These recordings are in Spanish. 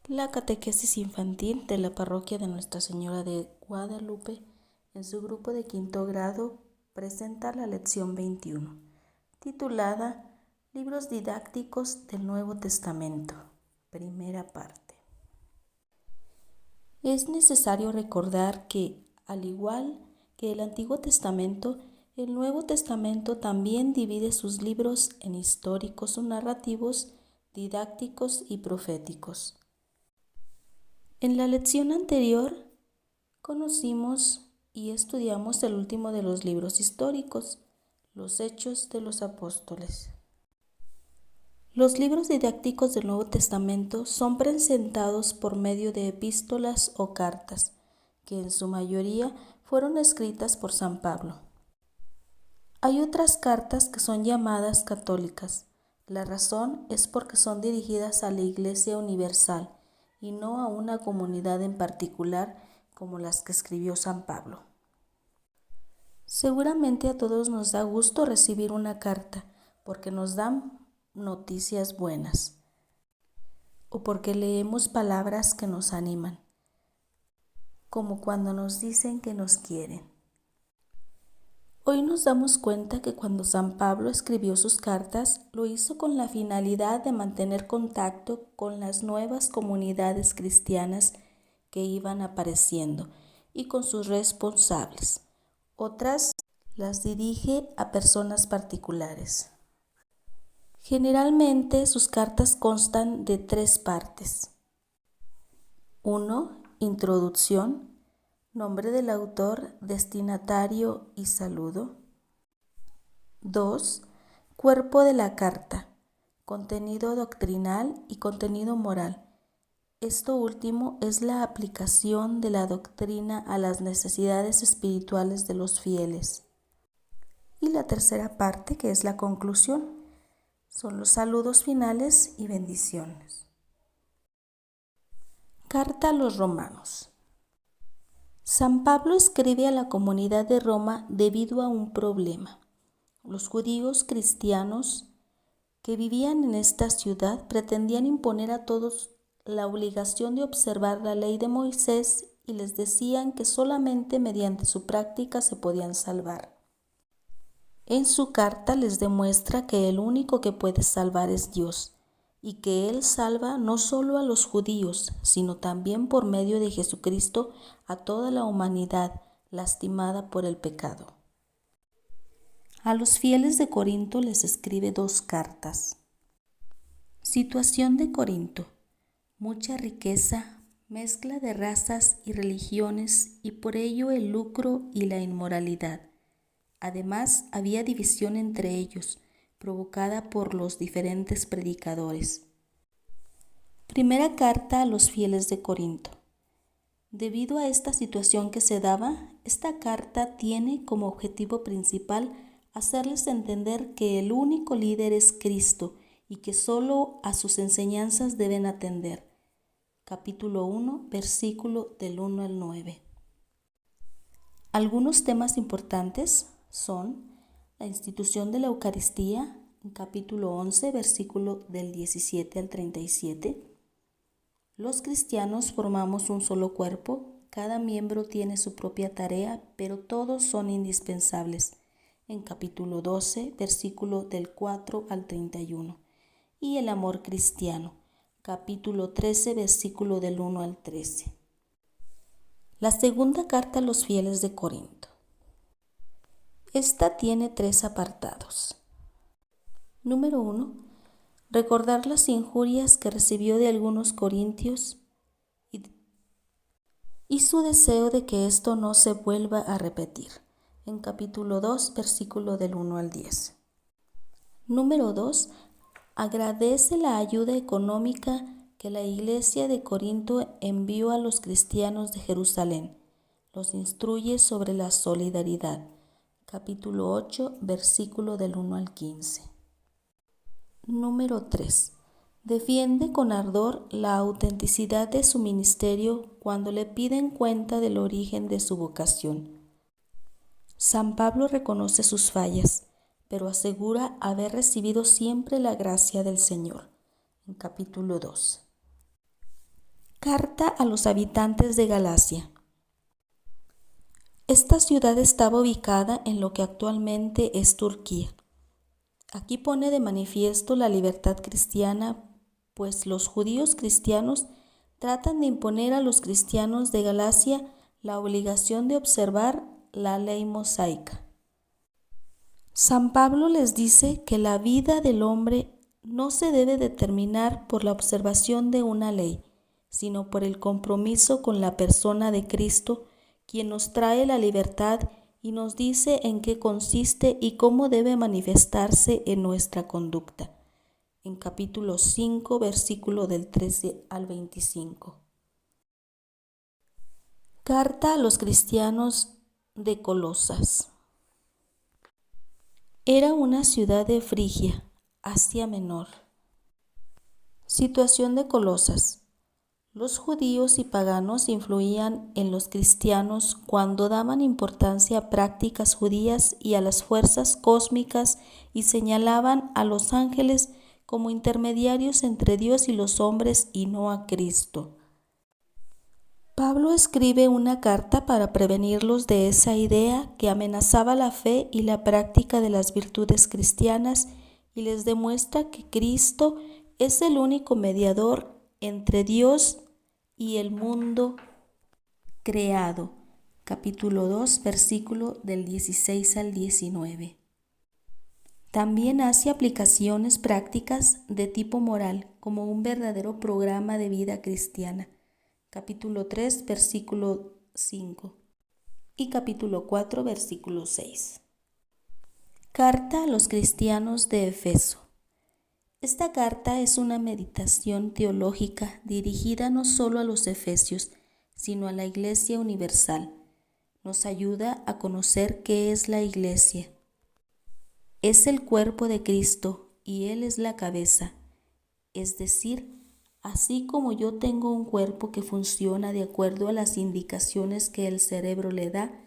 La catequesis infantil de la parroquia de Nuestra Señora de Guadalupe, en su grupo de quinto grado, presenta la lección 21, titulada Libros didácticos del Nuevo Testamento, primera parte. Es necesario recordar que, al igual que el Antiguo Testamento, el Nuevo Testamento también divide sus libros en históricos o narrativos, didácticos y proféticos. En la lección anterior conocimos y estudiamos el último de los libros históricos, los Hechos de los Apóstoles. Los libros didácticos del Nuevo Testamento son presentados por medio de epístolas o cartas, que en su mayoría fueron escritas por San Pablo. Hay otras cartas que son llamadas católicas. La razón es porque son dirigidas a la Iglesia Universal y no a una comunidad en particular como las que escribió San Pablo. Seguramente a todos nos da gusto recibir una carta porque nos dan noticias buenas o porque leemos palabras que nos animan, como cuando nos dicen que nos quieren. Hoy nos damos cuenta que cuando San Pablo escribió sus cartas, lo hizo con la finalidad de mantener contacto con las nuevas comunidades cristianas que iban apareciendo y con sus responsables. Otras las dirige a personas particulares. Generalmente sus cartas constan de 3 partes. 1. Introducción. Nombre del autor, destinatario y saludo. 2. Cuerpo de la carta, contenido doctrinal y contenido moral. Esto último es la aplicación de la doctrina a las necesidades espirituales de los fieles. Y la tercera parte, que es la conclusión, son los saludos finales y bendiciones. Carta a los Romanos. San Pablo escribe a la comunidad de Roma debido a un problema. Los judíos cristianos que vivían en esta ciudad pretendían imponer a todos la obligación de observar la ley de Moisés y les decían que solamente mediante su práctica se podían salvar. En su carta les demuestra que el único que puede salvar es Dios, y que Él salva no solo a los judíos, sino también por medio de Jesucristo a toda la humanidad lastimada por el pecado. A los fieles de Corinto les escribe 2 cartas. Situación de Corinto: mucha riqueza, mezcla de razas y religiones y por ello el lucro y la inmoralidad. Además, había división entre ellos, provocada por los diferentes predicadores. Primera carta a los fieles de Corinto. Debido a esta situación que se daba, esta carta tiene como objetivo principal hacerles entender que el único líder es Cristo y que solo a sus enseñanzas deben atender. Capítulo 1, versículo del 1 al 9. Algunos temas importantes son la institución de la Eucaristía, en capítulo 11, versículo del 17 al 37. Los cristianos formamos un solo cuerpo, cada miembro tiene su propia tarea, pero todos son indispensables, en capítulo 12, versículo del 4 al 31. Y el amor cristiano, capítulo 13, versículo del 1 al 13. La segunda carta a los fieles de Corinto. Esta tiene 3 apartados. Número 1. Recordar las injurias que recibió de algunos corintios y su deseo de que esto no se vuelva a repetir, en capítulo 2, versículo del 1 al 10. Número 2. Agradece la ayuda económica que la Iglesia de Corinto envió a los cristianos de Jerusalén. Los instruye sobre la solidaridad. Capítulo 8, versículo del 1 al 15. Número 3. Defiende con ardor la autenticidad de su ministerio cuando le piden cuenta del origen de su vocación. San Pablo reconoce sus fallas, pero asegura haber recibido siempre la gracia del Señor, en capítulo 2. Carta a los habitantes de Galacia. Esta ciudad estaba ubicada en lo que actualmente es Turquía. Aquí pone de manifiesto la libertad cristiana, pues los judíos cristianos tratan de imponer a los cristianos de Galacia la obligación de observar la ley mosaica. San Pablo les dice que la vida del hombre no se debe determinar por la observación de una ley, sino por el compromiso con la persona de Cristo, quien nos trae la libertad y nos dice en qué consiste y cómo debe manifestarse en nuestra conducta. En capítulo 5, versículo del 13 al 25. Carta a los cristianos de Colosas. Era una ciudad de Frigia, Asia Menor. Situación de Colosas. Los judíos y paganos influían en los cristianos cuando daban importancia a prácticas judías y a las fuerzas cósmicas y señalaban a los ángeles como intermediarios entre Dios y los hombres y no a Cristo. Pablo escribe una carta para prevenirlos de esa idea que amenazaba la fe y la práctica de las virtudes cristianas y les demuestra que Cristo es el único mediador entre Dios y el mundo creado. Capítulo 2, versículo del 16 al 19. También hace aplicaciones prácticas de tipo moral como un verdadero programa de vida cristiana. Capítulo 3, versículo 5 y capítulo 4, versículo 6. Carta a los cristianos de Efeso. Esta carta es una meditación teológica dirigida no solo a los efesios, sino a la Iglesia universal. Nos ayuda a conocer qué es la Iglesia. Es el cuerpo de Cristo y Él es la cabeza. Es decir, así como yo tengo un cuerpo que funciona de acuerdo a las indicaciones que el cerebro le da,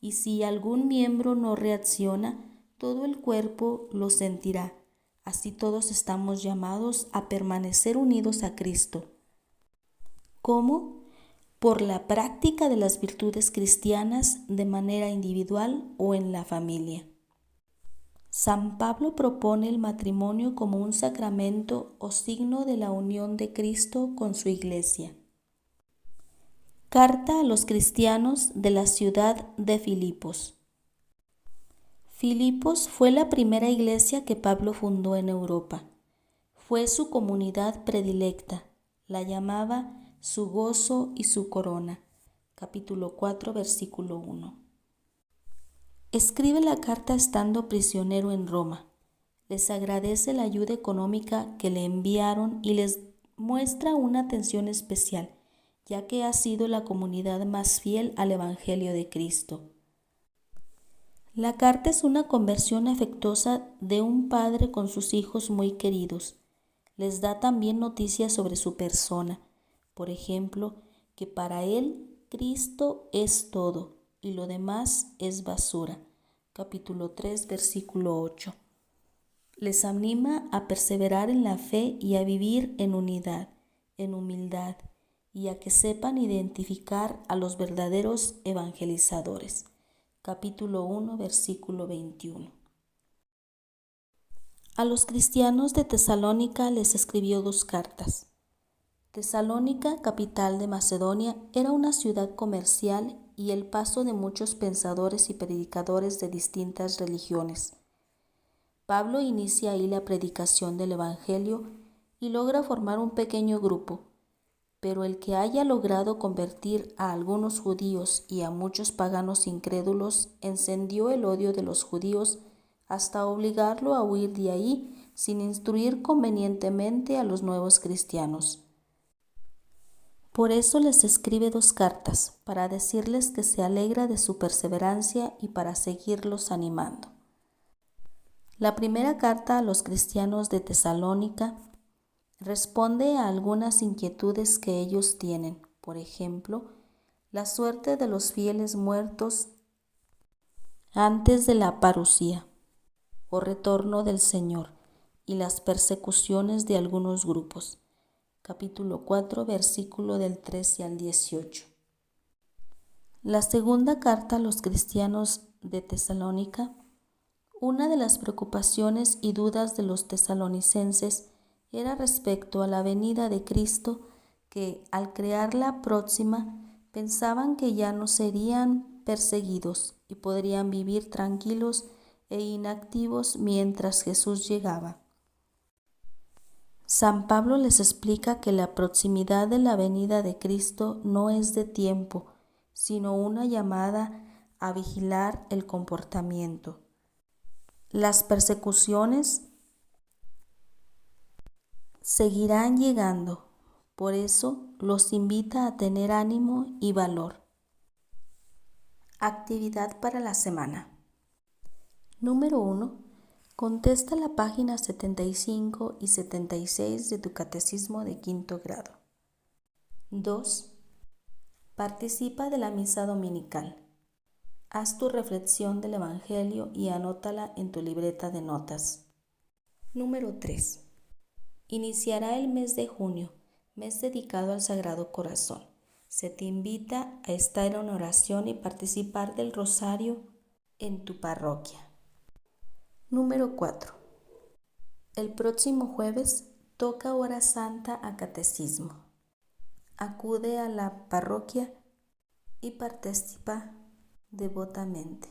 y si algún miembro no reacciona, todo el cuerpo lo sentirá. Así todos estamos llamados a permanecer unidos a Cristo. ¿Cómo? Por la práctica de las virtudes cristianas de manera individual o en la familia. San Pablo propone el matrimonio como un sacramento o signo de la unión de Cristo con su Iglesia. Carta a los cristianos de la ciudad de Filipos. Filipos fue la primera iglesia que Pablo fundó en Europa. Fue su comunidad predilecta. La llamaba su gozo y su corona. Capítulo 4, versículo 1. Escribe la carta estando prisionero en Roma. Les agradece la ayuda económica que le enviaron y les muestra una atención especial, ya que ha sido la comunidad más fiel al Evangelio de Cristo. La carta es una conversión afectuosa de un padre con sus hijos muy queridos. Les da también noticias sobre su persona. Por ejemplo, que para él Cristo es todo y lo demás es basura. Capítulo 3, versículo 8. Les anima a perseverar en la fe y a vivir en unidad, en humildad, y a que sepan identificar a los verdaderos evangelizadores. Capítulo 1, versículo 21. A los cristianos de Tesalónica les escribió 2 cartas. Tesalónica, capital de Macedonia, era una ciudad comercial y el paso de muchos pensadores y predicadores de distintas religiones. Pablo inicia ahí la predicación del Evangelio y logra formar un pequeño grupo, pero el que haya logrado convertir a algunos judíos y a muchos paganos incrédulos encendió el odio de los judíos hasta obligarlo a huir de ahí sin instruir convenientemente a los nuevos cristianos. Por eso les escribe 2 cartas, para decirles que se alegra de su perseverancia y para seguirlos animando. La primera carta a los cristianos de Tesalónica responde a algunas inquietudes que ellos tienen, por ejemplo, la suerte de los fieles muertos antes de la parucía o retorno del Señor y las persecuciones de algunos grupos. capítulo 4, versículo del 13 al 18. La segunda carta a los cristianos de Tesalónica. Una de las preocupaciones y dudas de los tesalonicenses era respecto a la venida de Cristo, que al crearla próxima pensaban que ya no serían perseguidos y podrían vivir tranquilos e inactivos mientras Jesús llegaba. San Pablo les explica que la proximidad de la venida de Cristo no es de tiempo, sino una llamada a vigilar el comportamiento. Las persecuciones seguirán llegando, por eso los invita a tener ánimo y valor. Actividad para la semana. Número 1. Contesta la página 75 y 76 de tu Catecismo de quinto grado. 2. Participa de la misa dominical. Haz tu reflexión del Evangelio y anótala en tu libreta de notas. Número 3. Iniciará el mes de junio, mes dedicado al Sagrado Corazón. Se te invita a estar en oración y participar del rosario en tu parroquia. Número 4. El próximo jueves toca hora santa a catecismo. Acude a la parroquia y participa devotamente.